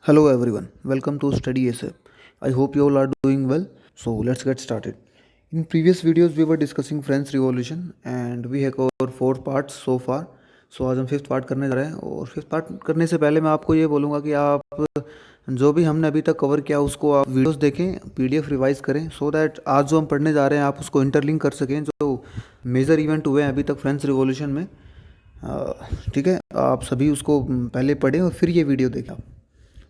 Hello everyone, welcome to Study ASAP. I hope you all are doing well. So let's get started. In previous videos we were discussing French Revolution and we have covered four parts so far. So आज हम fifth part करने जा रहे हैं और fifth part करने से पहले मैं आपको ये बोलूँगा कि आप जो भी हमने अभी तक कवर किया उसको आप वीडियोस देखें, पीडीएफ रिवाइज करें सो दैट आज जो हम पढ़ने जा रहे हैं आप उसको इंटरलिंक कर सकें जो मेजर इवेंट हुए हैं अभी तक फ्रेंच रिवॉल्यूशन में। ठीक है, आप सभी उसको पहले पढ़ें और फिर ये वीडियो देखें आप।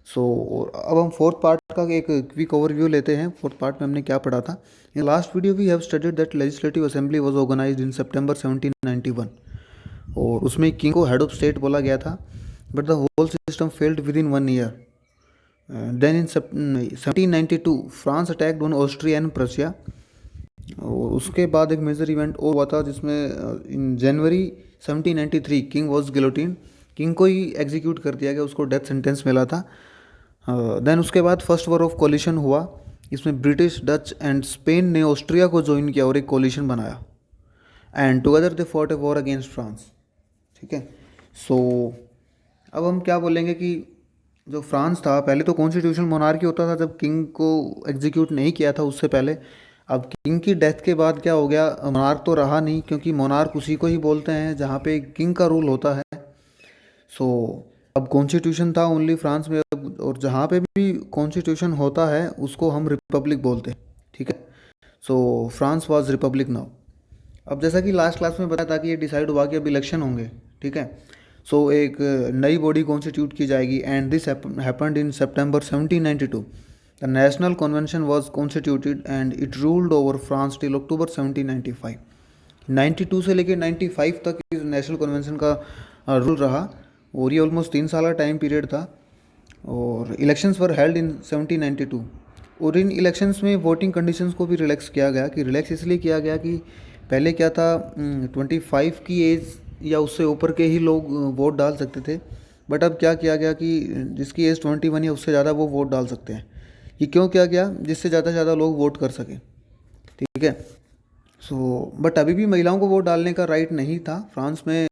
अब हम फोर्थ पार्ट का एक क्विक ओवरव्यू लेते हैं। फोर्थ पार्ट में हमने क्या पढ़ा था। In last video we have studied that legislative assembly was organised in September 1791 और उसमें किंग को हेड ऑफ स्टेट बोला गया था, but the whole system failed within 1 year. Then in 1792 France attacked on Austria and Prussia और उसके बाद एक मेजर इवेंट और हुआ था जिसमें इन जनवरी 1793 किंग वॉज गिलोटिन, किंग को ही एग्जीक्यूट कर दिया गया, उसको डेथ सेंटेंस मिला था। देन उसके बाद फर्स्ट वॉर ऑफ कोलिशन हुआ, इसमें ब्रिटिश, डच एंड स्पेन ने ऑस्ट्रिया को ज्वाइन किया और एक कोलिशन बनाया and together they fought a war against France. ठीक है, सो अब हम क्या बोलेंगे कि जो फ्रांस था पहले तो कॉन्स्टिट्यूशन मोनार्की होता था जब किंग को एग्जीक्यूट नहीं किया था उससे पहले। अब किंग की डेथ के बाद क्या हो गया, मोनार्क तो रहा नहीं क्योंकि मोनार्क उसी को ही बोलते हैं जहाँ पे किंग का रूल होता है। सो अब कॉन्स्टिट्यूशन था ओनली फ्रांस में और जहाँ पे भी कॉन्स्टिट्यूशन होता है उसको हम रिपब्लिक बोलते हैं। ठीक है, सो फ्रांस वाज रिपब्लिक नाउ। अब जैसा कि लास्ट क्लास में बताया था कि ये डिसाइड हुआ कि अब इलेक्शन होंगे। ठीक है, सो एक नई बॉडी कॉन्स्टिट्यूट की जाएगी and this happened in September 1792। The national convention was constituted and it ruled over France till October 1795। 92 से लेकर 95 तक इस नेशनल कन्वेंशन का रूल रहा और ये ऑलमोस्ट 3 साल का टाइम पीरियड था और इलेक्शंस वर हेल्ड इन 1792 और इन इलेक्शंस में वोटिंग कंडीशंस को भी रिलैक्स किया गया। कि रिलैक्स इसलिए किया गया कि पहले क्या था, 25 की एज या उससे ऊपर के ही लोग वोट डाल सकते थे, बट अब क्या किया गया कि जिसकी एज 21 या उससे ज़्यादा वो वोट डाल सकते हैं। ये क्यों किया गया, जिससे ज़्यादा से ज़्यादा लोग वोट कर सकें। ठीक है, सो बट अभी भी महिलाओं को वोट डालने का राइट नहीं था फ्रांस में।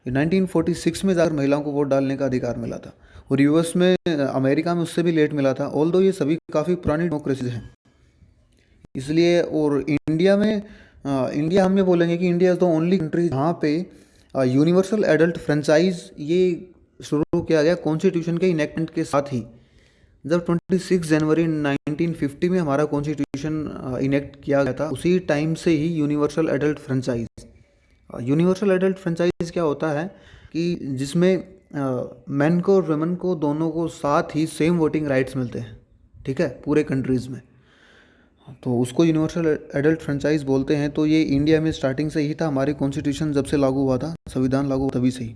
1946 में जाकर महिलाओं को वोट डालने का अधिकार मिला था और यूएस में, अमेरिका में उससे भी लेट मिला था, ऑल्दो ये सभी काफ़ी पुरानी डेमोक्रेसीज हैं इसलिए। और इंडिया में इंडिया हम ये बोलेंगे कि India is the only country जहाँ पे यूनिवर्सल एडल्ट फ्रेंचाइज ये शुरू किया गया कॉन्स्टिट्यूशन के इनेक्टमेंट के साथ ही। जब 26 जनवरी 1950 में हमारा कॉन्स्टिट्यूशन इनेक्ट किया गया था उसी टाइम से ही universal adult franchise. Universal adult franchise क्या होता है कि जिसमें मेन को और वुमेन को दोनों को साथ ही सेम वोटिंग राइट्स मिलते हैं। ठीक है, पूरे कंट्रीज़ में, तो उसको यूनिवर्सल एडल्ट फ्रेंचाइज बोलते हैं। तो ये इंडिया में स्टार्टिंग से ही था, हमारी कॉन्स्टिट्यूशन जब से लागू हुआ था, संविधान लागू तभी से ही।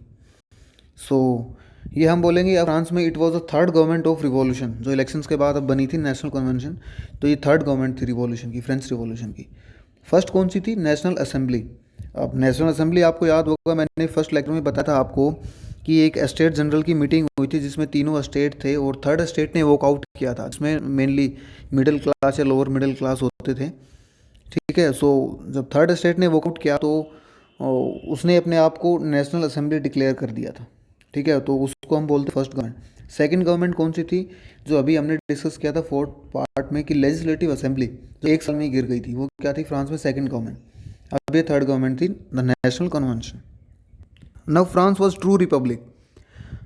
सो ये हम बोलेंगे अब फ्रांस में it was the third government of revolution, जो इलेक्शंस के बाद अब बनी थी नेशनल कन्वेंशन, तो ये थर्ड गवर्नमेंट थी रिवॉल्यूशन की, फ्रेंच रिवॉल्यूशन की। फर्स्ट कौन सी थी, नेशनल असेंबली। अब नेशनल असेंबली आपको याद होगा, मैंने फर्स्ट लेक्चर में बताया था आपको कि एक स्टेट जनरल की मीटिंग हुई थी जिसमें तीनों स्टेट थे और थर्ड स्टेट ने वॉकआउट किया था, जिसमें मेनली मिडिल क्लास या लोअर मिडिल क्लास होते थे। ठीक है, सो जब थर्ड स्टेट ने वॉकआउट किया तो उसने अपने आप को नेशनल असेंबली डिक्लेयर कर दिया था। ठीक है, तो उसको हम बोलते फर्स्ट गवर्नमेंट। सेकंड गवर्नमेंट कौन सी थी, जो अभी हमने डिस्कस किया था फोर्थ पार्ट में कि लेजिस्लेटिव असेंबली जो एक साल में ही गिर गई थी, वो क्या थी फ्रांस में, सेकंड गवर्नमेंट। अब ये थर्ड गवर्नमेंट थी, the national convention. Now France was true Republic.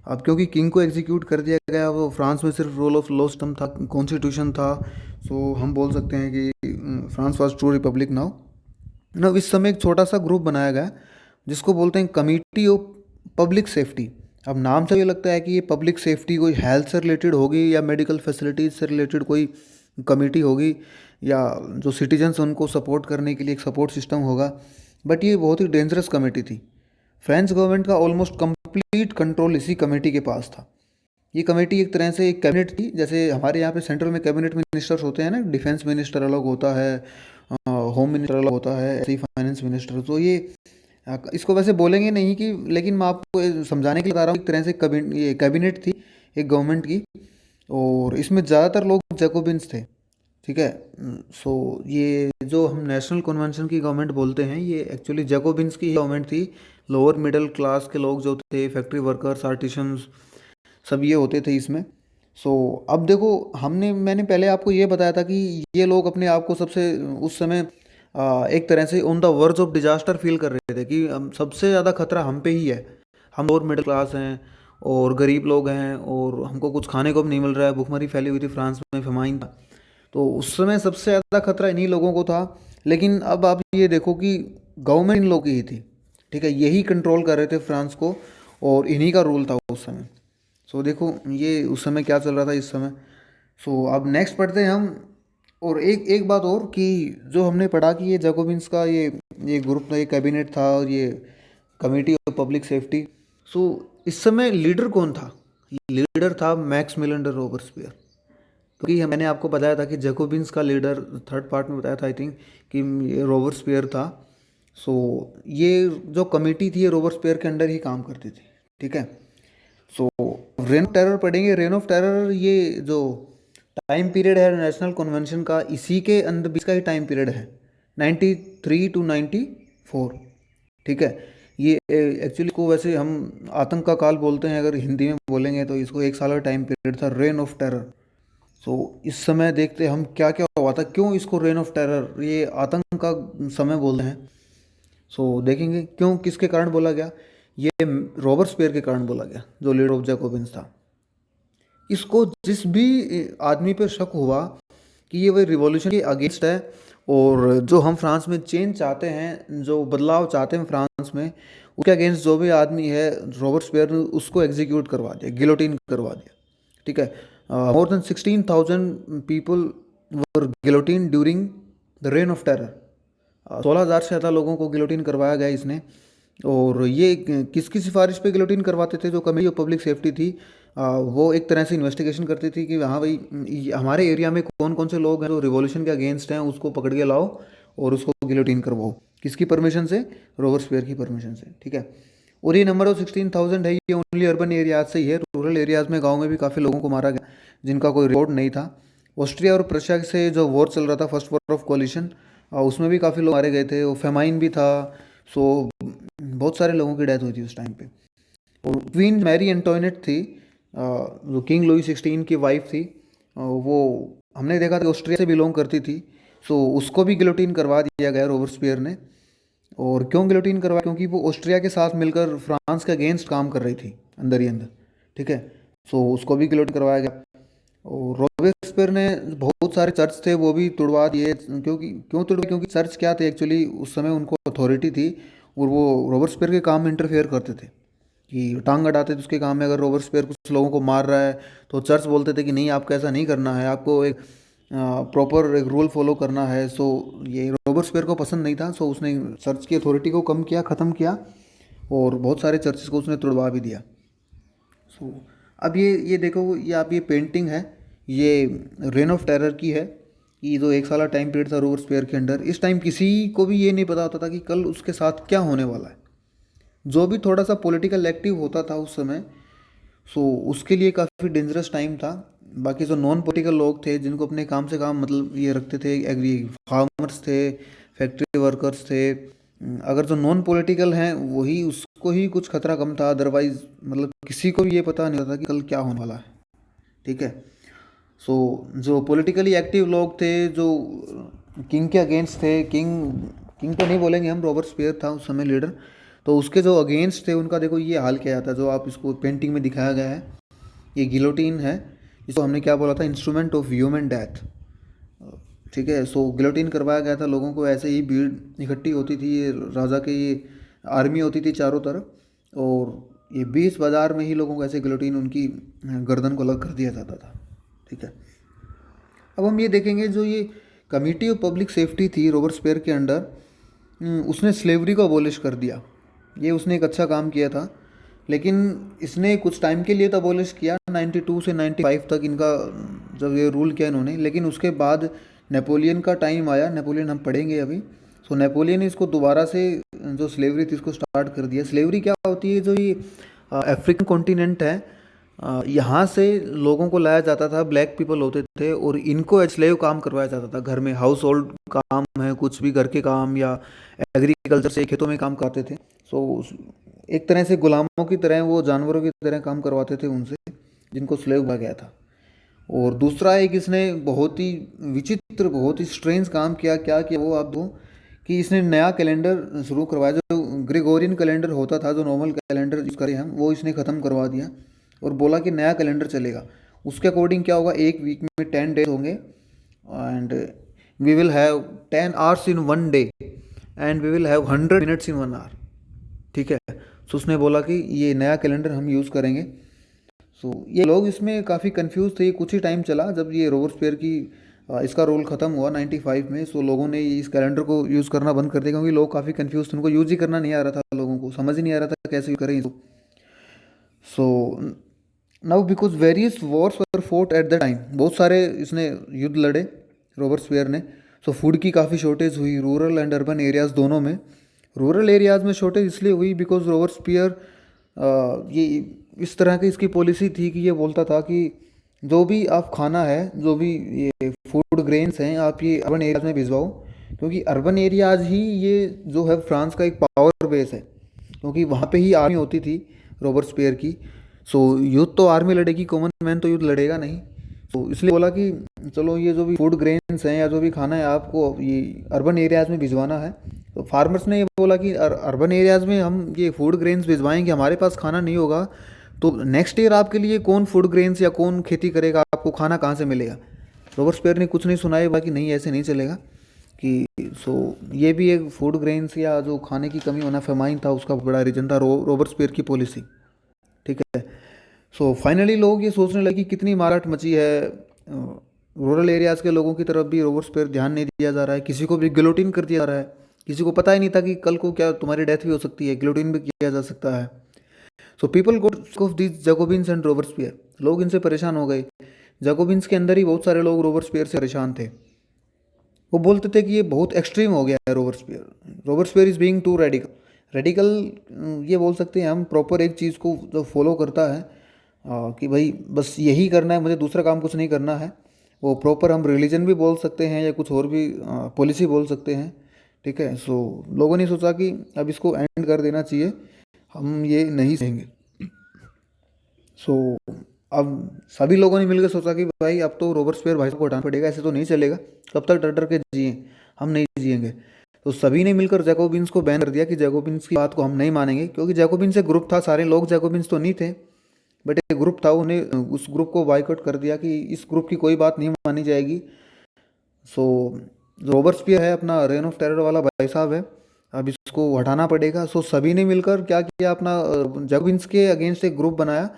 अब क्योंकि किंग को एग्जीक्यूट कर दिया गया, वो फ्रांस में सिर्फ रोल ऑफ लॉ सिस्टम था, कॉन्स्टिट्यूशन था, सो हम बोल सकते हैं कि France was true Republic now. Now इस समय एक छोटा सा ग्रुप बनाया गया जिसको बोलते हैं कमिटी ऑफ पब्लिक सेफ्टी। अब नाम से ये लगता है कि ये पब्लिक सेफ्टी कोई हेल्थ से रिलेटेड होगी या मेडिकल फैसिलिटीज से रिलेटेड कोई कमेटी होगी या जो सिटीजन्स उनको सपोर्ट करने के लिए एक सपोर्ट सिस्टम होगा, बट ये बहुत ही डेंजरस कमेटी थी। फ्रेंच गवर्नमेंट का ऑलमोस्ट कंप्लीट कंट्रोल इसी कमेटी के पास था। ये कमेटी एक तरह से एक कैबिनेट थी, जैसे हमारे यहाँ पे सेंट्रल में कैबिनेट मिनिस्टर्स होते हैं ना, डिफेंस मिनिस्टर अलग होता है, होम मिनिस्टर अलग होता है, ऐसे ही फाइनेंस मिनिस्टर। तो ये इसको वैसे बोलेंगे नहीं कि, लेकिन मैं आपको ये समझाने के लिए बता रहा हूँ, एक तरह से ये कैबिनेट थी एक गवर्नमेंट की और इसमें ज़्यादातर लोग जैकोबिन्स थे। ठीक है, सो ये जो हम नेशनल कन्वेंशन की गवर्नमेंट बोलते हैं ये एक्चुअली जैकोबिन्स की गवर्नमेंट थी। लोअर मिडिल क्लास के लोग जो थे, फैक्ट्री वर्कर्स, आर्टिशंस, सब ये होते थे इसमें। सो अब देखो, मैंने पहले आपको ये बताया था कि ये लोग अपने आप को सबसे उस समय एक तरह से on the verge of disaster feel कर रहे थे कि सबसे ज़्यादा खतरा हम पे ही है। हम और मिडिल क्लास हैं और गरीब लोग हैं और हमको कुछ खाने को भी नहीं मिल रहा है। भुखमरी फैली हुई थी, फ्रांस में फेमाइन था। तो उस समय सबसे ज़्यादा खतरा इन्हीं लोगों को था। लेकिन अब आप ये देखो कि गवर्नमेंट इन लोगों की ही थी, ठीक है, यही कंट्रोल कर रहे थे फ्रांस को और इन्हीं का रूल था उस समय। सो देखो ये उस समय क्या चल रहा था इस समय। सो अब नेक्स्ट पढ़ते हैं हम। और एक एक बात और कि जो हमने पढ़ा कि ये जैकोबिन्स का ये ग्रुप था, ये कैबिनेट था और ये कमेटी ऑफ पब्लिक सेफ्टी। सो इस समय लीडर कौन था? लीडर था मैक्स मिलन रॉबर्सपियर। क्योंकि मैंने आपको बताया था कि जैकोबिन्स का लीडर थर्ड पार्ट में बताया था आई थिंक कि ये रॉबर्सपियर था। सो ये जो कमेटी थी ये रॉबर्सपियर के अंडर ही काम करती थी, ठीक है। सो रेन ऑफ टेरर पढ़ेंगे। रेन ऑफ टेरर ये जो टाइम पीरियड है नेशनल कन्वेंशन का, इसी के अंदर बीच का ही टाइम पीरियड है, 93 to 94, ठीक है। ये एक्चुअली को वैसे हम आतंक का काल बोलते हैं, अगर हिंदी में बोलेंगे तो इसको एक साल का टाइम पीरियड था, रेन ऑफ टेरर। सो इस समय देखते हम क्या क्या हुआ था, क्यों इसको रेन ऑफ टेरर, ये आतंक का समय बोलते हैं। सो देखेंगे क्यों, किसके कारण बोला गया। ये रॉबर्सपियर के कारण बोला गया, जो लीडर ऑफ जैकोबिन्स था। इसको जिस भी आदमी पर शक हुआ कि ये वही रिवॉल्यूशन के अगेंस्ट है और जो हम फ्रांस में चेंज चाहते हैं, जो बदलाव चाहते हैं फ्रांस में, उसके अगेंस्ट जो भी आदमी है, रॉबर्सपियर ने उसको एग्जीक्यूट करवा दिया, गिलोटिन करवा दिया, ठीक है। More than 16,000 people were guillotine during the rain of terror. 16,000 से ज़्यादा लोगों को गिलोटिन करवाया गया इसने। और ये किसकी सिफारिश पे गिलोटिन करवाते थे? जो कमेटी ऑफ पब्लिक सेफ्टी थी, वो एक तरह से इन्वेस्टिगेशन करती थी कि हाँ भाई, हमारे एरिया में कौन कौन से लोग हैं जो रिवॉल्यूशन के अगेंस्ट हैं, उसको पकड़ के लाओ और उसको गिलोटिन करवाओ। किसकी परमिशन से? रॉबर्सपियर की परमिशन से, ठीक है। और ये नंबर ऑफ 16,000 है, ये ओनली अर्बन एरियाज से ही है। रूरल एरियाज में, गाँव में भी काफ़ी लोगों को मारा गया जिनका कोई रिकॉर्ड नहीं था। ऑस्ट्रिया और प्रशिया से जो वॉर चल रहा था, फर्स्ट वॉर ऑफ कोलिशन, उसमें भी काफ़ी लोग मारे गए थे। वो फेमाइन भी था। सो बहुत सारे लोगों की डेथ हुई थी उस टाइम पे। और क्वीन मैरी एंटोइनेट थी, जो किंग लुई 16 की वाइफ थी, वो हमने देखा था ऑस्ट्रिया से बिलोंग करती थी। सो उसको भी गिलोटिन करवा दिया गया रॉबर्सपियर ने। और क्यों गिलोटिन करवाया? क्योंकि वो ऑस्ट्रिया के साथ मिलकर फ्रांस के अगेंस्ट काम कर रही थी अंदर ही अंदर, ठीक है। सो उसको भी गिलोटिन करवाया गया। और रॉबर्सपियर ने बहुत सारे चर्च थे वो भी तुड़वा दिए। क्यों तुड़वा? क्योंकि चर्च क्या थे एक्चुअली, उस समय उनको अथॉरिटी थी और वो रॉबर्सपियर के काम में इंटरफेयर करते थे कि टांग अड़ाते थे उसके काम में। अगर रॉबर्सपियर कुछ लोगों को मार रहा है तो चर्च बोलते थे कि नहीं, आपको ऐसा नहीं करना है, आपको एक प्रॉपर एक रूल फॉलो करना है। सो ये रॉबर्सपियर को पसंद नहीं था। सो उसने चर्च की अथॉरिटी को कम किया, ख़त्म किया और बहुत सारे चर्चेस को उसने तुड़वा भी दिया। सो अब ये देखो, ये आप ये पेंटिंग है, ये रेन ऑफ टेरर की है। कि जो एक साल टाइम पीरियड था रॉबर्सपियर के अंडर, इस टाइम किसी को भी ये नहीं पता होता था कि कल उसके साथ क्या होने वाला है। जो भी थोड़ा सा पॉलिटिकल एक्टिव होता था उस समय, सो उसके लिए काफ़ी डेंजरस टाइम था। बाकी जो नॉन पॉलिटिकल लोग थे, जिनको अपने काम से काम मतलब ये रखते थे, एग्री फार्मर्स थे, फैक्ट्री वर्कर्स थे, अगर जो नॉन पॉलिटिकल हैं वही, उसको ही कुछ खतरा कम था। अदरवाइज मतलब किसी को भी ये पता नहीं होता कि कल क्या होने वाला है, ठीक है। सो जो पॉलिटिकली एक्टिव लोग थे, जो किंग के अगेंस्ट थे, किंग तो नहीं बोलेंगे हम, रॉबर्सपियर था उस समय लीडर, तो उसके जो अगेंस्ट थे उनका देखो ये हाल किया जाता है। जो आप इसको पेंटिंग में दिखाया गया है, ये गिलोटिन है। इसको हमने क्या बोला था? इंस्ट्रूमेंट ऑफ ह्यूमन डेथ, ठीक है। सो गिलोटिन करवाया गया था लोगों को। ऐसे ही भीड़ इकट्ठी होती थी, ये राजा के ये आर्मी होती थी चारों तरफ, और ये बीच बाजार में ही लोगों को ऐसे गिलोटिन उनकी गर्दन को अलग कर दिया जाता था, ठीक है। अब हम ये देखेंगे, जो ये कमिटी ऑफ पब्लिक सेफ्टी थी रॉबर्सपियर के अंडर, उसने स्लेवरी को अबॉलिश कर दिया। ये उसने एक अच्छा काम किया था। लेकिन इसने कुछ टाइम के लिए तो अबॉलिश किया, 92 से 95 तक इनका जब ये रूल किया इन्होंने। लेकिन उसके बाद नेपोलियन का टाइम आया, नेपोलियन हम पढ़ेंगे अभी। सो नेपोलियन ने इसको दोबारा से जो स्लेवरी थी इसको स्टार्ट कर दिया। स्लेवरी क्या होती है? जो ये अफ्रीकन कॉन्टिनेंट है, यहाँ से लोगों को लाया जाता था, ब्लैक पीपल होते थे, और इनको स्लेव काम करवाया जाता था घर में। हाउस होल्ड काम है, कुछ भी घर के काम या एग्रीकल्चर से खेतों में काम करते थे। सो एक तरह से गुलामों की तरह, वो जानवरों की तरह काम करवाते थे उनसे, जिनको स्लेव कहा गया था। और दूसरा एक इसने बहुत ही विचित्र, बहुत ही स्ट्रेंज काम किया। क्या किया वो आप दो, कि इसने नया कैलेंडर शुरू करवाया। जो ग्रेगोरियन कैलेंडर होता था, जो नॉर्मल कैलेंडर यूज़ करें हम, वो इसने ख़त्म करवा दिया और बोला कि नया कैलेंडर चलेगा। उसके अकॉर्डिंग क्या होगा, एक वीक में 10 डेज होंगे and we will have 10 hours in one day and we will have 100 minutes in 1 hour. ठीक है। सो उसने बोला कि ये नया कैलेंडर हम यूज़ करेंगे। सो ये लोग इसमें काफ़ी कंफ्यूज थे। कुछ ही टाइम चला जब ये रोबर्सपियर की इसका रोल ख़त्म हुआ 95 में। सो लोगों ने इस कैलेंडर को यूज़ करना बंद कर दिया, क्योंकि लोग काफ़ी कंफ्यूज थे, उनको यूज़ ही करना नहीं आ रहा था, लोगों को समझ ही नहीं आ रहा था कैसे करें इसको। So now because various Wars were fort at the time, बहुत सारे इसने युद्ध लड़े रोबर्सपियर ने। सो फूड की काफ़ी शॉर्टेज हुई रूरल एंड अर्बन एरियाज़ दोनों में। रूरल एरियाज़ में शॉर्टेज इसलिए हुई बिकॉज रोबर्सपियर ये इस तरह की इसकी पॉलिसी थी कि ये बोलता था कि जो भी आप खाना है, जो भी ये फूड ग्रेन्स हैं, आप ये अर्बन एरियाज में भिजवाओ, क्योंकि अर्बन एरियाज ही ये जो है फ्रांस का एक पावर बेस है, क्योंकि वहाँ पे ही आर्मी होती थी रोबर्सपियर की। सो युद्ध तो आर्मी लड़ेगी, कॉमन मैन तो युद्ध लड़ेगा नहीं। तो इसलिए बोला कि चलो ये जो भी फूड ग्रेन्स हैं या जो भी खाना है आपको ये अर्बन एरियाज़ में भिजवाना है। तो फार्मर्स ने ये बोला कि अर्बन एरियाज़ में हम ये फूड ग्रेन्स भिजवाएंगे, हमारे पास खाना नहीं होगा, तो नेक्स्ट ईयर आपके लिए कौन फूड ग्रेन्स या कौन खेती करेगा, आपको खाना कहाँ से मिलेगा। रोबर्सपियर ने कुछ नहीं सुनाया, बाकी नहीं ऐसे नहीं चलेगा कि सो ये भी एक फूड ग्रेन्स या जो खाने की कमी होना, फेमाइन था, उसका बड़ा रीजन था रोबर्सपियर की पॉलिसी। ठीक है। सो फाइनली लोग ये सोचने लगे कि कितनी माराट मची है, रूरल एरियाज़ के लोगों की तरफ भी रोबर्सपियर ध्यान नहीं दिया जा रहा है, किसी को भी गिलोटिन कर दिया जा रहा है। किसी को पता ही नहीं था कि कल को क्या तुम्हारी डेथ भी हो सकती है, गिलोटिन भी किया जा सकता है। So people got of this Jacobins and Robespierre, लोग इनसे परेशान हो गए। जैकोबिन्स के अंदर ही बहुत सारे लोग रोबर्सपियर से परेशान थे। वो बोलते थे कि ये बहुत एक्सट्रीम हो गया है Robespierre, Robespierre is being too radical. Radical ये बोल सकते हैं हम, प्रॉपर एक चीज़ को जो फॉलो करता है कि भाई बस यही करना है, मुझे दूसरा काम कुछ नहीं करना है। वो प्रॉपर हम रिलीजन भी बोल सकते हैं या कुछ और भी पॉलिसी बोल सकते हैं। ठीक है। सो लोगों ने सोचा कि अब इसको एंड कर देना चाहिए, हम ये नहीं सहेंगे। सो अब सभी लोगों ने मिलकर सोचा कि भाई अब तो रोबर्सपियर भाई साहब को हटाना पड़ेगा, ऐसे तो नहीं चलेगा, कब तक डर डर के जिए, हम नहीं जिएंगे। तो सभी ने मिलकर जैकोबिन्स को बैन कर दिया कि जैकोबिन्स की बात को हम नहीं मानेंगे, क्योंकि जैकोबिन्स एक ग्रुप था, सारे लोग जैकोबिन्स तो नहीं थे, बट एक ग्रुप था, उन्हें उस ग्रुप को बाइकआउट कर दिया कि इस ग्रुप की कोई बात नहीं मानी जाएगी। सो रोबर्सपियर है अपना रेन ऑफ टेरर वाला भाई साहब है, अब इसको हटाना पड़ेगा। सो सभी ने मिलकर क्या किया, अपना जैकोबिन्स के अगेंस्ट एक ग्रुप बनाया,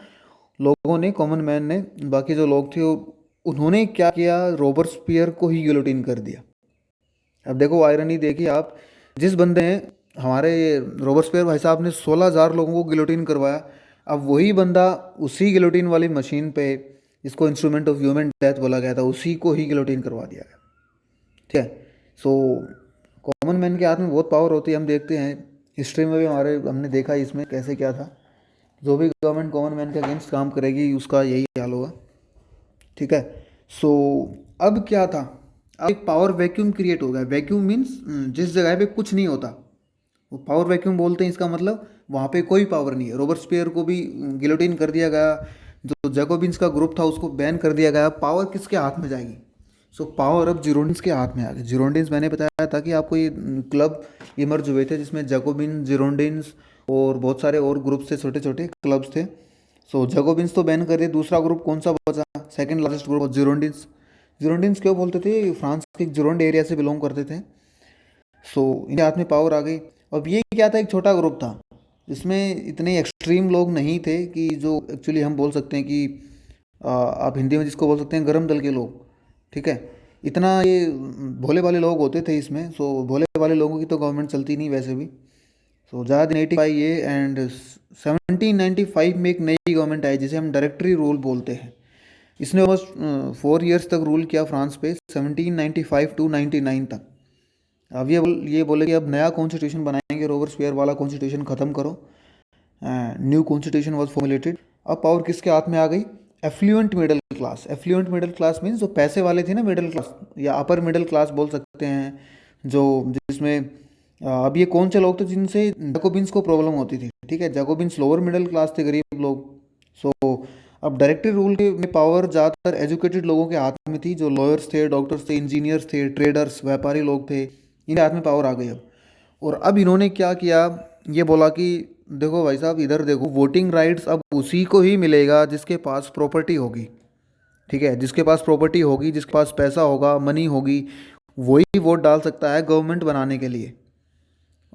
लोगों ने, कॉमन मैन ने, बाकी जो लोग थे उन्होंने क्या किया, रोबर्सपियर को ही गिलोटिन कर दिया। अब देखो आयरनी देखिए आप, जिस बंदे ने, हमारे रोबर्सपियर भाई साहब ने 16,000 लोगों को गिलोटिन करवाया, अब वही बंदा उसी गिलोटिन वाली मशीन पे, जिसको इंस्ट्रूमेंट ऑफ ह्यूमन डेथ बोला गया था, उसी को ही गिलोटिन करवा दिया गया। ठीक है। सो कॉमन मैन के हाथ में बहुत पावर होती है, हम देखते हैं हिस्ट्री में भी हमारे, हमने देखा इसमें कैसे क्या था। जो भी गवर्नमेंट कॉमन मैन के अगेंस्ट काम करेगी उसका यही हाल होगा। ठीक है। सो अब क्या था, अब एक पावर वैक्यूम क्रिएट हो गया। वैक्यूम मीन्स जिस जगह पे कुछ नहीं होता वो पावर वैक्यूम बोलते हैं। इसका मतलब वहाँ पे कोई पावर नहीं है। रोबर्सपियर को भी गिलोटिन कर दिया गया, जो जैकोबिन्स का ग्रुप था उसको बैन कर दिया गया। पावर किसके हाथ में जाएगी? सो पावर अब जिरोंडिन्स के हाथ में आ गई। जिरोंडिन्स मैंने बताया था कि आपको ये क्लब इमर्ज हुए थे, जिसमें जैकोबिन, जिरोंडिन्स और बहुत सारे और ग्रुप थे, छोटे छोटे क्लब्स थे। सो जैकोबिन्स तो बैन कर दिए, दूसरा ग्रुप कौन सा बचा? Second largest group, Girondins. Girondins क्यों बोलते थे? फ्रांस के जिरोंड एरिया से बिलोंग करते थे। सो इनके हाथ में पावर आ गई। अब ये क्या था, एक छोटा ग्रुप था जिसमें इतने एक्सट्रीम लोग नहीं थे, कि जो एक्चुअली हम बोल सकते हैं कि आप हिंदी में जिसको बोल सकते हैं गरम दल के लोग। ठीक है। इतना ये भोले वाले लोग होते थे इसमें। सो भोले वाले लोगों की तो गवर्नमेंट चलती नहीं वैसे भी। सो ज़्यादा 85 ये एंड 1795 में एक नई गवर्नमेंट आई जिसे हम डायरेक्टरी रूल बोलते हैं। इसने ऑलमोस्ट 4 ईयर्स तक रूल किया फ्रांस पे, 1795 टू 99 तक। अब ये बोले कि अब नया कॉन्स्टिट्यूशन बनाएंगे, रोबर्सपियर वाला कॉन्स्टिट्यूशन ख़त्म करो। New constitution was formulated. अब पावर किसके हाथ में आ गई? Affluent middle class. Affluent middle class means जो पैसे वाले थे ना, मिडिल क्लास या अपर मिडिल क्लास बोल सकते हैं, जो जिसमें अब ये कौन से लोग थे जिनसे जैकोबिन्स को प्रॉब्लम होती थी। ठीक है। जैकोबिन्स लोअर मिडिल क्लास थे, गरीब लोग। सो अब डायरेक्टरी रूल के में पावर ज़्यादातर एजुकेटेड लोगों के हाथ में थी, जो लॉयर्स थे, डॉक्टर्स थे, इंजीनियर्स थे, ट्रेडर्स, व्यापारी लोग थे, इनके हाथ में पावर आ गई अब। और अब इन्होंने क्या किया, ये बोला कि देखो भाई साहब, इधर देखो, वोटिंग राइट्स अब उसी को ही मिलेगा जिसके पास प्रॉपर्टी होगी। ठीक है, जिसके पास प्रॉपर्टी होगी, जिसके पास पैसा होगा, मनी होगी, वही वोट डाल सकता है गवर्नमेंट बनाने के लिए।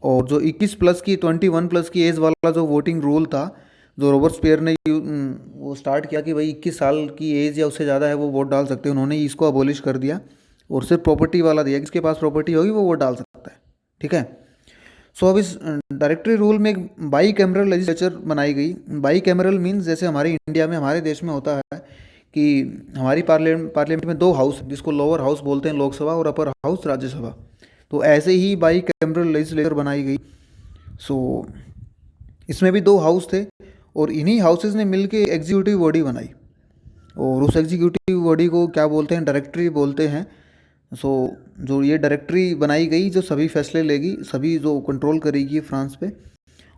और जो 21 प्लस की 21 प्लस की एज वाला जो वोटिंग रूल था, जो रॉबर्ट स्पेयर ने वो स्टार्ट किया कि भाई 21 साल की एज या उससे ज़्यादा है वो वोट डाल सकते हैं, उन्होंने इसको अबोलिश कर दिया और सिर्फ प्रॉपर्टी वाला दिया, किसके पास प्रॉपर्टी होगी वो वोट डाल सकता है। ठीक है। सो अब इस डायरेक्टरी रूल में एक बाई कैमरल लेजिस्लेचर बनाई गई। बाई कैमरल मीन्स जैसे हमारे इंडिया में, हमारे देश में होता है कि हमारी पार्लियामेंट में दो हाउस, जिसको लोअर हाउस बोलते हैं लोकसभा, और अपर हाउस राज्यसभा। तो ऐसे ही बाई कैमरल लेजिस्लेचर बनाई गई। सो इसमें भी दो हाउस थे और इन्हीं हाउसेज ने मिलके एग्जीक्यूटिव बॉडी बनाई, और उस एग्जीक्यूटिव बॉडी को क्या बोलते हैं, डायरेक्टरी बोलते हैं। सो जो ये डायरेक्टरी बनाई गई, जो सभी फैसले लेगी, सभी जो कंट्रोल करेगी फ्रांस पे।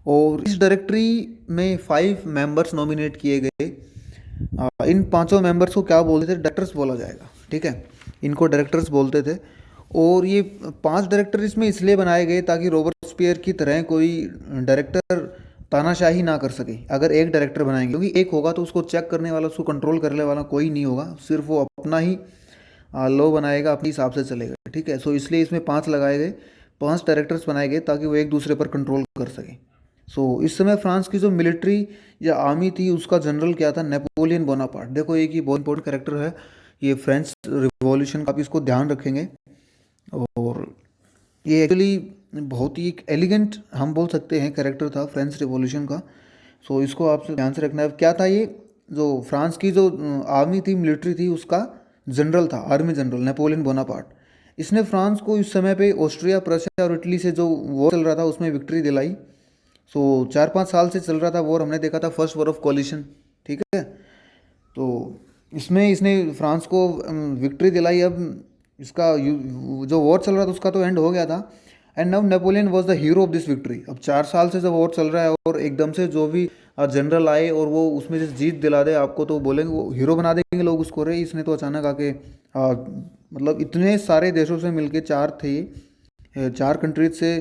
और इस डायरेक्टरी में 5 मेंबर्स नॉमिनेट किए गए। इन पांचों मेंबर्स को क्या बोलते थे, डायरेक्टर्स बोला जाएगा। ठीक है, इनको डायरेक्टर्स बोलते थे। और ये 5 डायरेक्टर इसमें इसलिए बनाए गए ताकि रॉबर्ट स्पेयर की तरह कोई डायरेक्टर तानाशाही ना कर सके अगर एक डायरेक्टर बनाएंगे, क्योंकि एक होगा तो उसको चेक करने वाला, उसको कंट्रोल करने वाला कोई नहीं होगा, सिर्फ वो अपना ही लॉ बनाएगा, अपने हिसाब से चलेगा। ठीक है। सो इसलिए इसमें 5 लगाए गए, 5 डायरेक्टर्स बनाए गए ताकि वो एक दूसरे पर कंट्रोल कर सकें। सो इस समय फ्रांस की जो मिलिट्री या आर्मी थी, उसका जनरल क्या था, नेपोलियन बोनापार्ट। देखो एक ही बहुत इंपॉर्टेंट कैरेक्टर है ये फ्रेंच रिवॉल्यूशन का, आप इसको ध्यान रखेंगे। और ये एक्चुअली बहुत ही एक एलिगेंट, हम बोल सकते हैं, कैरेक्टर था फ्रेंच रिवॉल्यूशन का। सो इसको आपसे ध्यान से रखना है। क्या था ये, जो फ्रांस की जो आर्मी थी, मिलिट्री थी, उसका जनरल था, आर्मी जनरल नेपोलियन बोनापार्ट। इसने फ्रांस को इस समय पे ऑस्ट्रिया, प्रशिया और इटली से जो वॉर चल रहा था उसमें विक्ट्री दिलाई। सो 4-5 साल से चल रहा था वॉर, हमने देखा था फर्स्ट वॉर ऑफ कोलिशन। ठीक है। तो इसमें इसने फ्रांस को विक्ट्री दिलाई। अब इसका जो वॉर चल रहा था उसका तो एंड हो गया था, and now Napoleon was the hero of this victory. अब 4 साल से जब वॉर चल रहा है और एकदम से जो भी जनरल आए और वो उसमें से जीत दिला दे आपको, तो बोलेंगे वो हीरो बना देंगे लोग उसको। रे इसने तो अचानक आके मतलब इतने सारे देशों से मिलके, 4 थे, 4 कंट्रीज से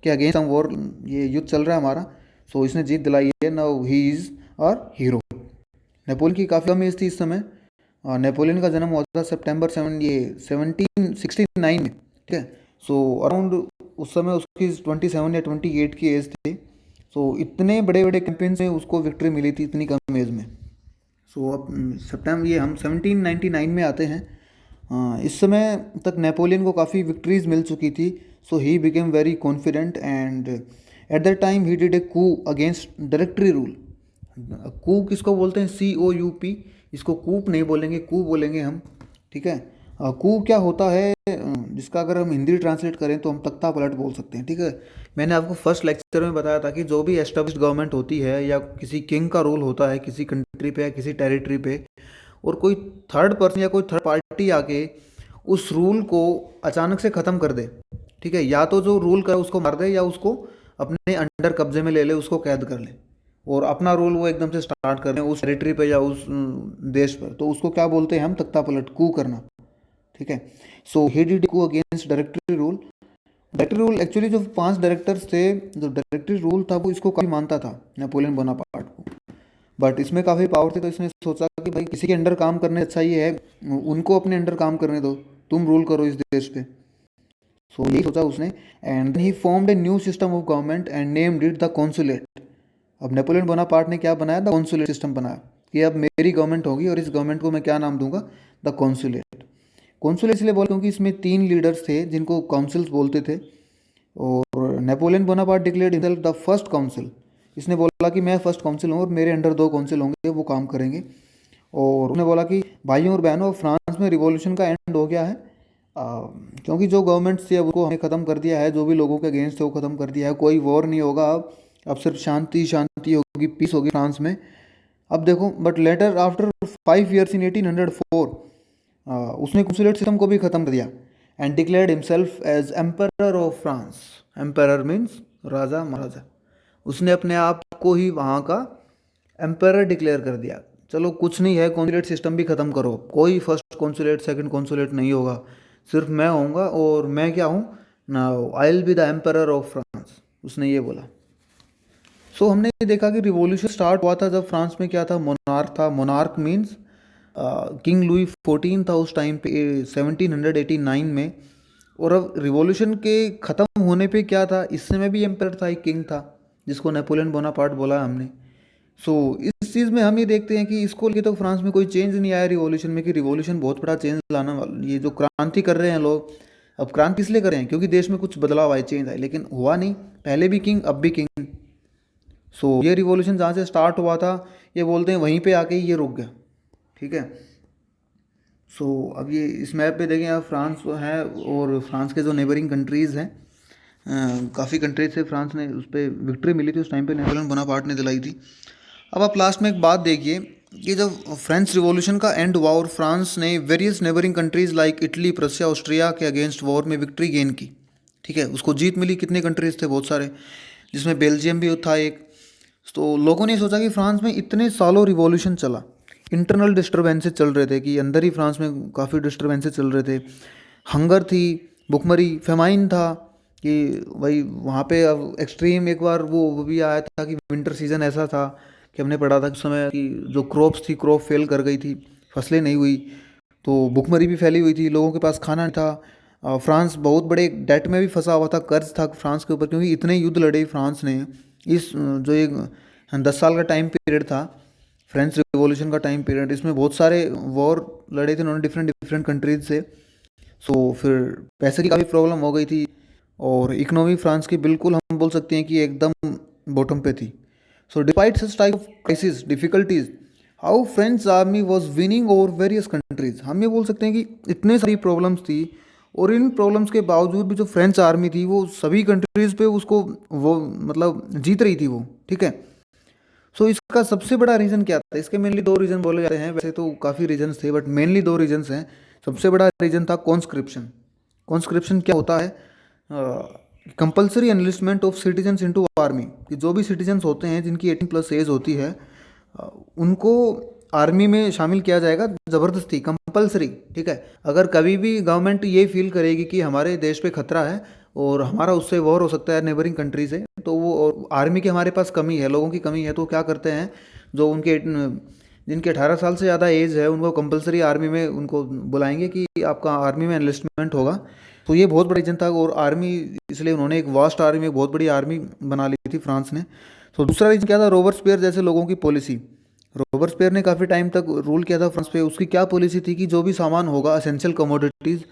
के अगेंस्ट हम वॉर, ये युद्ध चल रहा है हमारा। सो इसने जीत दिलाई है, now he is our hero. Napoleon की काफ़ी लंबी एज थी इस समय। नेपोलियन का जन्म हुआ था सितंबर 1769 में। ठीक है। सो अराउंड उस समय उसकी 27 या 28 की एज थी। सो इतने बड़े बड़े कैंपेन से उसको विक्ट्री मिली थी इतनी कम एज में। सो अब सितंबर, ये हम 1799 में आते हैं। इस समय तक नेपोलियन को काफ़ी विक्ट्रीज मिल चुकी थी। So he became very confident and at that time he did a coup against directory rule. Coup किसको बोलते हैं, COUP। इसको कूप नहीं बोलेंगे, कू बोलेंगे हम। ठीक है। कू क्या होता है, जिसका अगर हम हिंदी ट्रांसलेट करें तो हम तख्ता पलट बोल सकते हैं। ठीक है। मैंने आपको फर्स्ट लेक्चर में बताया था कि जो भी एस्टेब्लिश्ड गवर्नमेंट होती है या किसी किंग का रूल होता है किसी कंट्री पे या किसी टेरिटरी पे, और कोई थर्ड पर्सन या कोई थर्ड पार्टी आके उस रूल को अचानक से ख़त्म कर दे। ठीक है। या तो जो रूल करे उसको मार दे, या उसको अपने अंडर कब्जे में ले ले, उसको कैद कर ले, और अपना रूल वो एकदम से स्टार्ट कर दें उस टेरिटरी पे या उस देश पर, तो उसको क्या बोलते हैं हम, तख्ता पलट, कू करना। ठीक है। So he did coup against directory rule. Directory rule actually जो 5 डायरेक्टर्स थे, जो डायरेक्टरी रूल था वो इसको काफ़ी मानता था, नेपोलियन बोनापार्ट को। बट इसमें काफ़ी पावर थी, तो इसने सोचा कि भाई किसी के अंडर काम करने अच्छा ये है, उनको अपने अंडर काम करने दो, तुम रूल करो इस देश पे। सो यही सोचा उसने, and he formed a new system of government and named it the consulate. अब नेपोलियन बोनापार्ट ने क्या बनाया, द कॉन्सुलेट सिस्टम बनाया कि अब मेरी गवर्नमेंट होगी और इस गवर्नमेंट को मैं क्या नाम दूंगा, द कॉन्सुलेट। कॉन्सुलेट इसलिए बोला क्योंकि इसमें 3 लीडर्स थे जिनको काउंसिल्स बोलते थे, और Napoleon Bonaparte declared himself the first council. इसने बोला कि मैं फर्स्ट काउंसिल हूँ और मेरे अंडर 2 काउंसिल होंगे, वो काम करेंगे। और उसने बोला कि भाइयों और बहनों, फ्रांस में रिवॉल्यूशन का एंड हो गया है, क्योंकि जो गवर्नमेंट थी अब उसको हमने ख़त्म कर दिया है, जो भी लोगों के अगेंस्ट थे वो ख़त्म कर दिया है, कोई वॉर नहीं होगा अब सिर्फ शांति शांति होगी, पीस होगी फ्रांस में। अब देखो, but later after 5 years in 1804 उसने कंसुलेट सिस्टम को भी ख़त्म कर दिया and declared himself as emperor of France. Emperor means राजा महाराजा। उसने अपने आप को ही वहाँ का एम्परर डिक्लेयर कर दिया चलो कुछ नहीं है, कॉन्सुलेट सिस्टम भी ख़त्म करो, कोई फर्स्ट कॉन्सुलेट सेकंड कॉन्सुलेट नहीं होगा, सिर्फ मैं होऊंगा, और मैं क्या हूँ ना, I will be the emperor of France, उसने ये बोला। सो हमने ये देखा कि रिवॉल्यूशन स्टार्ट हुआ था जब फ्रांस में क्या था, मोनार्क था। मोनार्क मीन्स किंग लुई 14 था उस टाइम पे, 1789 में। और अब रिवॉल्यूशन के ख़त्म होने पे क्या था, इस समय भी एम्पर था, एक किंग था जिसको नेपोलियन बोनापार्ट बोला हमने। सो इस चीज़ में हम ये देखते हैं कि इसको लेके तो फ्रांस में कोई चेंज नहीं आया रिवॉल्यूशन में, कि रिवॉल्यूशन बहुत बड़ा चेंज लाना वाला, ये जो क्रांति कर रहे हैं लोग, अब क्रांति इसलिए कर रहे हैं क्योंकि देश में कुछ बदलाव आए, चेंज आए, लेकिन हुआ नहीं। पहले भी किंग, अब भी किंग। सो ये रिवॉल्यूशन जहाँ से स्टार्ट हुआ था, ये बोलते हैं वहीं पे आके ही ये रुक गया। ठीक है। सो अब ये इस मैप पे देखें आप, फ्रांस है और फ्रांस के जो नेबरिंग कंट्रीज़ हैं, काफ़ी कंट्रीज से फ्रांस ने उस पर विक्ट्री मिली थी उस टाइम पे, नेपोलियन बोनापार्ट ने दिलाई थी। अब आप लास्ट में एक बात देखिए कि जब फ्रेंच रिवॉल्यूशन का एंड हुआ और फ्रांस ने various neighbouring countries like Italy, Prussia, Austria के अगेंस्ट वॉर में विक्ट्री गेन की। ठीक है, उसको जीत मिली। कितने कंट्रीज़ थे, बहुत सारे, जिसमें बेल्जियम भी था एक। तो लोगों ने सोचा कि फ्रांस में इतने सालों रिवॉल्यूशन चला, इंटरनल डिस्टर्बेंसेस चल रहे थे, कि अंदर ही फ्रांस में काफ़ी डिस्टर्बेंसेस चल रहे थे, हंगर थी, भुखमरी, फेमाइन था, कि भाई वहाँ पे अब एक्सट्रीम एक बार वो भी आया था कि विंटर सीजन ऐसा था कि हमने पढ़ा था कि उस समय कि जो क्रॉप्स थी, क्रॉप फेल कर गई थी, फसलें नहीं हुई, तो भुखमरी भी फैली हुई थी, लोगों के पास खाना नहीं था। फ्रांस बहुत बड़े डेट में भी फंसा हुआ था, कर्ज था फ्रांस के ऊपर, क्योंकि इतने युद्ध लड़े फ्रांस ने। इस जो एक 10 साल का टाइम पीरियड था, फ्रेंच रिवॉल्यूशन का टाइम पीरियड, इसमें बहुत सारे वॉर लड़े थे उन्होंने डिफरेंट डिफरेंट कंट्रीज से। सो फिर पैसे की काफ़ी प्रॉब्लम हो गई थी, और इकोनॉमी फ्रांस की बिल्कुल हम बोल सकते हैं कि एकदम बॉटम पे थी। So despite such type of crisis difficulties, how French army was winning over various countries. हम ये बोल सकते हैं कि इतने सारी प्रॉब्लम्स थी, और इन प्रॉब्लम्स के बावजूद भी जो फ्रेंच आर्मी थी वो सभी कंट्रीज पे उसको वो मतलब जीत रही थी वो। ठीक है। सो इसका सबसे बड़ा रीज़न क्या था, इसके मेनली दो रीज़न बोले जाते हैं, वैसे तो काफ़ी रीजन्स थे बट मेनली दो रीजन्स हैं। सबसे बड़ा रीज़न था कॉन्स्क्रिप्शन। कॉन्स्क्रिप्शन क्या होता है, compulsory enlistment of citizens into army, कि जो भी सिटीजन्स होते हैं जिनकी 18+ एज होती है, उनको आर्मी में शामिल किया जाएगा, ज़बरदस्ती, कंपलसरी। ठीक है। अगर कभी भी गवर्नमेंट ये फील करेगी कि हमारे देश पे खतरा है और हमारा उससे वॉर हो सकता है नेबरिंग कंट्री से, तो वो, और आर्मी की हमारे पास कमी है, लोगों की कमी है, तो क्या करते हैं, जो उनके जिनके 18 साल से ज़्यादा एज है उनको कंपलसरी आर्मी में उनको बुलाएंगे कि आपका आर्मी में एनलिस्टमेंट होगा। तो ये बहुत बड़ा रीजन था, और आर्मी, इसलिए उन्होंने एक वास्ट आर्मी, एक बहुत बड़ी आर्मी बना ली थी फ्रांस ने। तो दूसरा रीजन क्या था, रॉबर्टस्पियर जैसे लोगों की पॉलिसी। रॉबर्टस्पियर ने काफ़ी टाइम तक रूल किया था फ्रांस पे। उसकी क्या पॉलिसी थी कि जो भी सामान होगा, असेंशियल कमोडिटीज़,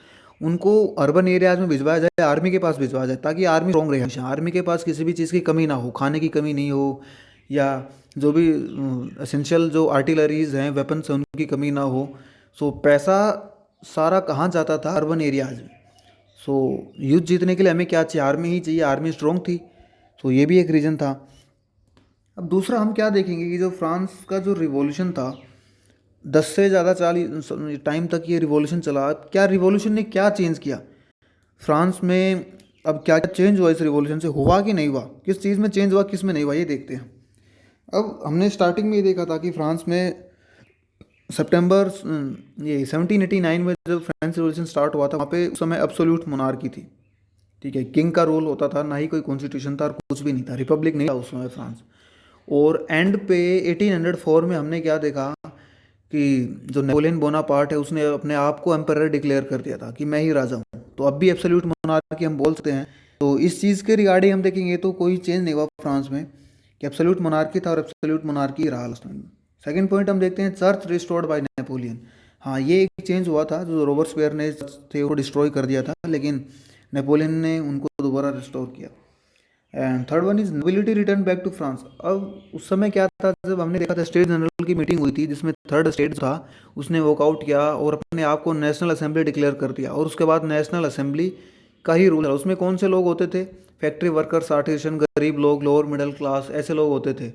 उनको अर्बन एरियाज में भिजवाया जाए, आर्मी के पास भिजवाया जाए, ताकि आर्मी स्ट्रॉन्ग रहे हमेशा, आर्मी के पास किसी भी चीज़ की कमी ना हो, खाने की कमी नहीं हो, या जो भी असेंशियल जो आर्टिलरीज हैं, वेपन्स हैं, उनकी कमी ना हो। सो पैसा सारा कहाँ जाता था, अर्बन एरियाज में। सो युद्ध जीतने के लिए हमें क्या चाहिए, आर्मी ही चाहिए, आर्मी स्ट्रॉन्ग थी। सो ये भी एक रीज़न था। अब दूसरा हम क्या देखेंगे कि जो फ्रांस का जो रिवॉल्यूशन था, 10 से ज़्यादा 40 टाइम तक ये रिवॉल्यूशन चला। क्या रिवॉल्यूशन ने क्या चेंज किया फ्रांस में, अब क्या क्या चेंज हुआ इस रिवॉल्यूशन से, हुआ कि नहीं हुआ, किस चीज़ में चेंज हुआ, किस में नहीं हुआ, ये देखते हैं। अब हमने स्टार्टिंग में ये देखा था कि फ्रांस में सितंबर ये 1789 में जब फ्रेंच रिवॉल्यूशन स्टार्ट हुआ था, वहाँ पे उस समय एब्सोल्यूट मोनार्की थी। ठीक है, किंग का रूल होता था, ना ही कोई कॉन्स्टिट्यूशन था और कुछ भी नहीं था, रिपब्लिक नहीं था उस समय फ्रांस। और एंड पे 1804 में हमने क्या देखा कि जो नेपोलियन बोनापार्ट है उसने अपने आप को एम्परर डिक्लेयर कर दिया था कि मैं ही राजा हूँ। तो अब भी एब्सोल्यूट मोनार्की हम बोल सकते हैं। तो इस चीज़ के रिगार्डिंग हम देखेंगे तो कोई चेंज नहीं हुआ फ्रांस में, कि एब्सोल्यूट मोनार्की था और एब्सोल्यूट मोनार्की रहा लास्ट टाइम। सेकंड पॉइंट हम देखते हैं, चर्च रिस्टोर्ड बाय नेपोलियन। हाँ, ये एक चेंज हुआ था, जो रॉबर्टस्पियर ने थे वो डिस्ट्रॉय कर दिया था, लेकिन नेपोलियन ने उनको दोबारा रिस्टोर किया। And third one is nobility return back to France. अब उस समय क्या था, जब हमने देखा था स्टेट जनरल की मीटिंग हुई थी, जिसमें थर्ड स्टेट था उसने वॉकआउट किया और अपने आप को नेशनल असेंबली डिक्लेयर कर दिया, और उसके बाद नेशनल असेंबली का ही रूल है। उसमें कौन से लोग होते थे, फैक्ट्री वर्कर्स, आर्टिसन, गरीब लोग, लोअर मिडिल क्लास, ऐसे लोग होते थे।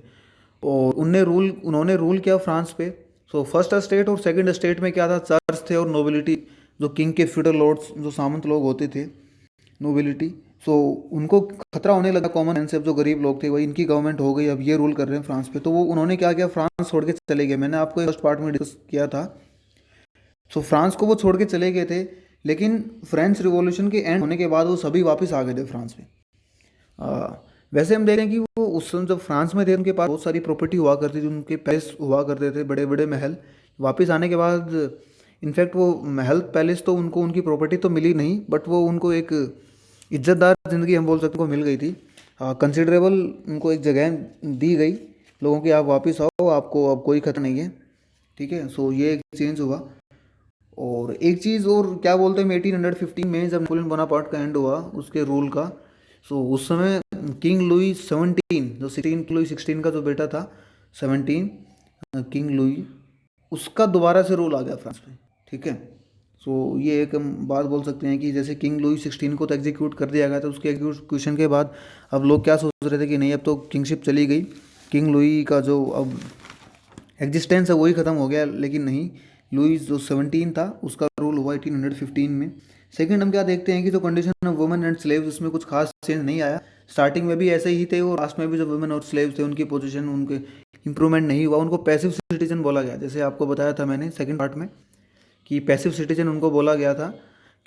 और उन्होंने रूल किया फ्रांस पे। सो फर्स्ट स्टेट और सेकंड स्टेट में क्या था, चर्च थे और नोबिलिटी, जो किंग के फ्यूडल लॉर्ड्स, जो सामंत लोग होते थे, नोबिलिटी, सो उनको खतरा होने लगा कॉमन मैन से। अब जो गरीब लोग थे वही, इनकी गवर्नमेंट हो गई, अब ये रूल कर रहे हैं फ्रांस पे, तो वो उन्होंने क्या किया, फ्रांस छोड़ के चले गए। मैंने आपको फर्स्ट पार्ट में डिस्कस किया था। सो फ्रांस को वो छोड़ के चले गए थे, लेकिन फ्रेंच रिवॉल्यूशन के एंड होने के बाद वो सभी वापस आ गए थे फ्रांस में। आ, वैसे हम देख रहे हैं कि वो उस समय जब फ्रांस में थे उनके पास बहुत सारी प्रॉपर्टी हुआ करती थी, उनके पैलेस हुआ करते थे, बड़े बड़े महल। वापस आने के बाद इनफैक्ट वो महल पैलेस तो उनको, उनकी प्रॉपर्टी तो मिली नहीं, बट वो उनको एक इज्जतदार ज़िंदगी हम बोल सकते हैं को मिल गई थी। कंसिडरेबल उनको एक जगह दी गई लोगों की, आप वापस आओ, आपको अब कोई खतरा नहीं है। ठीक है, सो ये एक चेंज हुआ। और एक चीज़ और क्या बोलते हैं, 1815 में जब नेपोलियन बोनापार्ट का एंड हुआ उसके रूल का, सो उस समय किंग लुई 17, जो 16 का जो बेटा था, 17 किंग लुई, उसका दोबारा से रूल आ गया फ्रांस में। ठीक है, सो ये एक हम बात बोल सकते हैं कि जैसे किंग लुई 16 को तो एग्जीक्यूट कर दिया गया था, उसके एग्जीक्यूशन के बाद अब लोग क्या सोच रहे थे कि नहीं अब तो किंगशिप चली गई, किंग लुई का जो अब एग्जिस्टेंस है वही ख़त्म हो गया। लेकिन नहीं, लुईस जो 17 था उसका रूल हुआ 1815 में। सेकंड हम क्या देखते हैं कि जो condition of women and slaves, उसमें कुछ खास चेंज नहीं आया। स्टार्टिंग में भी ऐसे ही थे और लास्ट में भी जो वुमेन और स्लेव्स थे उनकी पोजीशन, उनके इंप्रूवमेंट नहीं हुआ। उनको पैसिव सिटीजन बोला गया, जैसे आपको बताया था मैंने सेकंड पार्ट में कि पैसिव सिटीजन उनको बोला गया था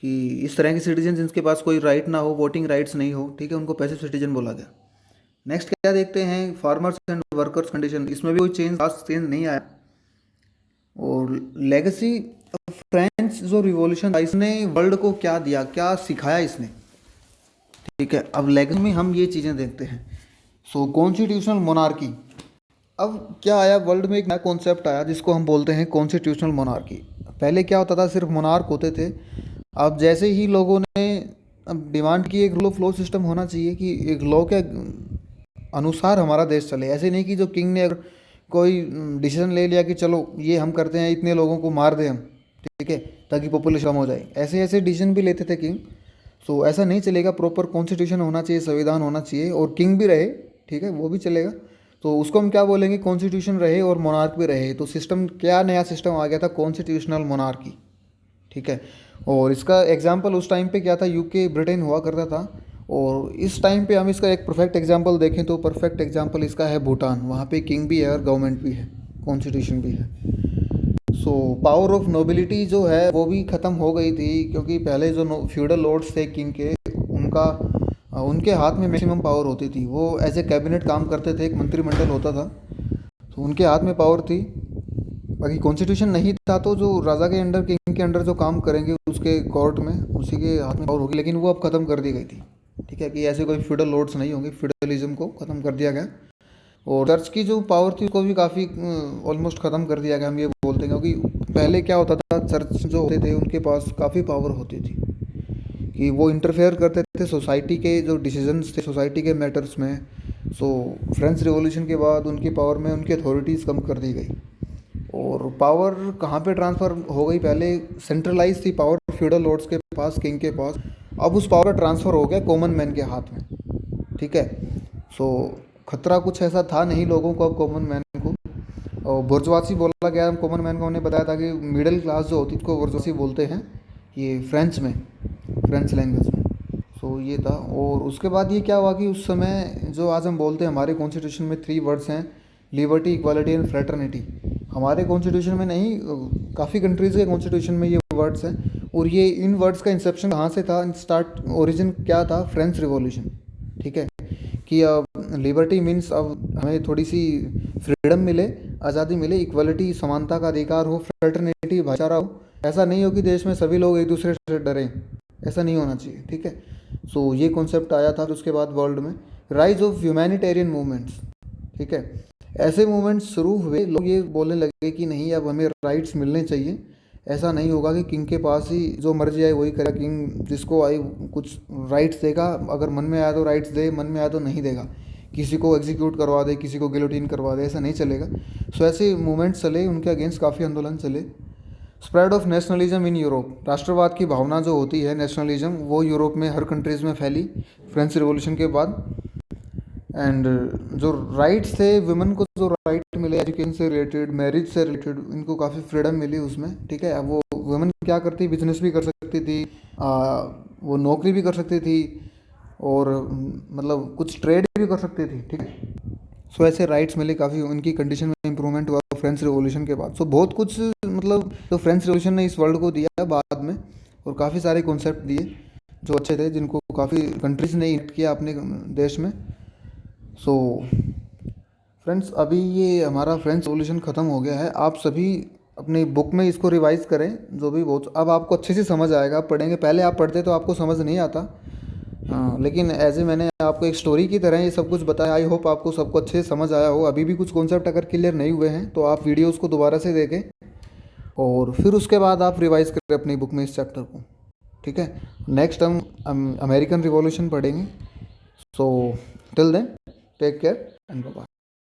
कि इस तरह के सिटीजन जिनके पास कोई राइट ना हो, वोटिंग राइट्स नहीं हो, ठीक है, उनको पैसिव सिटीजन बोला गया। नेक्स्ट क्या देखते हैं, फार्मर्स एंड वर्कर्स कंडीशन, इसमें भी कोई खास चेंज नहीं आया। और लेगेसी फ्रेंच जो रिवॉल्यूशन था, इसने वर्ल्ड को क्या दिया, क्या सिखाया इसने। ठीक है, अब लेगेसी में हम ये चीज़ें देखते हैं। सो कॉन्स्टिट्यूशनल मोनार्की, अब क्या आया वर्ल्ड में, एक नया कॉन्सेप्ट आया जिसको हम बोलते हैं कॉन्स्टिट्यूशनल मोनार्की। पहले क्या होता था, सिर्फ मोनार्क होते थे। अब जैसे ही लोगों ने अब डिमांड की एक रूल ऑफ लॉ सिस्टम होना चाहिए कि एक लॉ के अनुसार हमारा देश चले। ऐसे नहीं कि जो किंग ने अगर कोई डिसीजन ले लिया कि चलो ये हम करते हैं, इतने लोगों को मार दें हम, ठीक है, ताकि पॉपुलेशन कम हो जाए, ऐसे ऐसे डिसीजन भी लेते थे किंग। सो ऐसा नहीं चलेगा, प्रॉपर कॉन्स्टिट्यूशन होना चाहिए, संविधान होना चाहिए, और किंग भी रहे, ठीक है, वो भी चलेगा। तो उसको हम क्या बोलेंगे, कॉन्स्टिट्यूशन रहे और मोनार्क भी रहे। तो सिस्टम क्या, नया सिस्टम आ गया था, कॉन्स्टिट्यूशनल मोनार्की। ठीक है, और इसका एग्जाम्पल उस टाइम पे क्या था, यूके ब्रिटेन हुआ करता था। और इस टाइम पे हम इसका एक परफेक्ट एग्जांपल देखें तो परफेक्ट एग्जांपल इसका है भूटान। वहाँ पे किंग भी है और गवर्नमेंट भी है, कॉन्स्टिट्यूशन भी है। सो पावर ऑफ नोबिलिटी जो है वो भी ख़त्म हो गई थी, क्योंकि पहले जो फ्यूडल लॉर्ड्स थे किंग के, उनका उनके हाथ में मैक्सिमम पावर होती थी। वो एज ए कैबिनेट काम करते थे, एक मंत्रिमंडल होता था, तो उनके हाथ में पावर थी। बाकी कॉन्स्टिट्यूशन नहीं था तो जो राजा के अंडर, किंग के अंडर जो काम करेंगे उसके कोर्ट में उसी के हाथ में पावर होगी, लेकिन वो अब ख़त्म कर दी गई थी। ठीक है, कि ऐसे कोई फ्यूडल लॉर्ड्स नहीं होंगे, फ्यूडलिज्म को ख़त्म कर दिया गया। और चर्च की जो पावर थी उसको भी काफ़ी ऑलमोस्ट ख़त्म कर दिया गया, हम ये बोलते हैं। क्योंकि पहले क्या होता था, चर्च जो होते थे उनके पास काफ़ी पावर होती थी कि वो इंटरफेयर करते थे सोसाइटी के जो डिसीजंस थे, सोसाइटी के मैटर्स में। सो फ्रेंच रिवॉल्यूशन के बाद उनकी पावर में उनकी अथॉरिटीज़ कम कर दी गई। और पावर कहाँ पे ट्रांसफ़र हो गई, पहले सेंट्रलाइज थी पावर फ्यूडल लॉर्ड्स के पास, किंग के पास। अब उस पावर का ट्रांसफ़र हो गया कॉमन मैन के हाथ में। ठीक है, सो खतरा कुछ ऐसा था नहीं लोगों को अब, कॉमन मैन को। और बुर्जवासी बोला गया, हम कॉमन मैन को हमने बताया था कि मिडिल क्लास जो होती उसको बुर्जवासी बोलते हैं, ये फ्रेंच में, फ्रेंच लैंग्वेज में। सो ये था। और उसके बाद ये क्या हुआ कि उस समय जो आज हम बोलते हैं, हमारे कॉन्स्टिट्यूशन में 3 वर्ड्स हैं, लिबर्टी, इक्वालिटी एंड फ्रेटर्निटी। हमारे कॉन्स्टिट्यूशन में नहीं, काफ़ी कंट्रीज़ के कॉन्स्टिट्यूशन में ये वर्ड्स हैं। और ये इन वर्ड्स का इंसेप्शन कहाँ से था, स्टार्ट ओरिजिन क्या था, फ्रेंच रिवॉल्यूशन। ठीक है, कि अब लिबर्टी मीन्स अब हमें थोड़ी सी फ्रीडम मिले, आज़ादी मिले, इक्वलिटी समानता का अधिकार हो, फ्रेटर्निटी भाईचारा हो। ऐसा नहीं हो कि देश में सभी लोग एक दूसरे से डरें, ऐसा नहीं होना चाहिए। ठीक है, सो ये कॉन्सेप्ट आया था। उसके बाद वर्ल्ड में राइज ऑफ ह्यूमैनिटेरियन मूवमेंट्स। ठीक है, ऐसे मूवमेंट्स शुरू हुए, लोग ये बोलने लगे कि नहीं अब हमें राइट्स मिलने चाहिए। ऐसा नहीं होगा कि किंग के पास ही जो मर्जी आए वही करेगा, किंग जिसको आए कुछ राइट्स देगा, अगर मन में आया तो राइट्स दे, मन में आया तो नहीं देगा, किसी को एग्जीक्यूट करवा दे, किसी को गिलोटिन करवा दे, ऐसा नहीं चलेगा। सो ऐसे मूवमेंट्स चले, उनके अगेंस्ट काफ़ी आंदोलन चले। Spread of nationalism in Europe, राष्ट्रवाद की भावना जो होती है, नेशनलिज्म, वो यूरोप में हर कंट्रीज़ में फैली फ्रेंच रिवॉल्यूशन के बाद। एंड जो राइट्स थे, वुमेन को जो राइट मिले एजुकेशन से रिलेटेड, मैरिज से रिलेटेड, इनको काफ़ी फ्रीडम मिली उसमें। ठीक है, अब वो वुमेन क्या करती, बिजनेस भी कर सकती थी, वो नौकरी भी कर सकती थी, और मतलब कुछ ट्रेड भी कर सकती थी, ठीक है। सो ऐसे राइट्स मिले काफ़ी, उनकी कंडीशन में इंप्रूवमेंट हुआ फ्रेंच रिवॉल्यूशन के बाद। सो बहुत कुछ मतलब तो फ्रेंच रिवॉल्यूशन ने इस वर्ल्ड को दिया बाद में, और काफ़ी सारे कॉन्सेप्ट दिए जो अच्छे थे, जिनको काफ़ी कंट्रीज़ ने इनेक्ट किया अपने देश में। सो फ्रेंड्स, अभी ये हमारा फ्रेंच रिवॉल्यूशन ख़त्म हो गया है। आप सभी अपनी बुक में इसको रिवाइज़ करें, जो भी बहुत अब आपको अच्छे से समझ आएगा। आप पढ़ेंगे, पहले आप पढ़ते तो आपको समझ नहीं आता। हाँ, लेकिन एज ए मैंने आपको एक स्टोरी की तरह ये सब कुछ बताया। आई होप आपको सबको अच्छे से समझ आया हो। अभी भी कुछ कॉन्सेप्ट अगर क्लियर नहीं हुए हैं तो आप वीडियोस को दोबारा से देखें, और फिर उसके बाद आप रिवाइज करें अपनी बुक में इस चैप्टर को, ठीक है। नेक्स्ट हम अमेरिकन रिवॉल्यूशन पढ़ेंगे। So till then, take care and bye.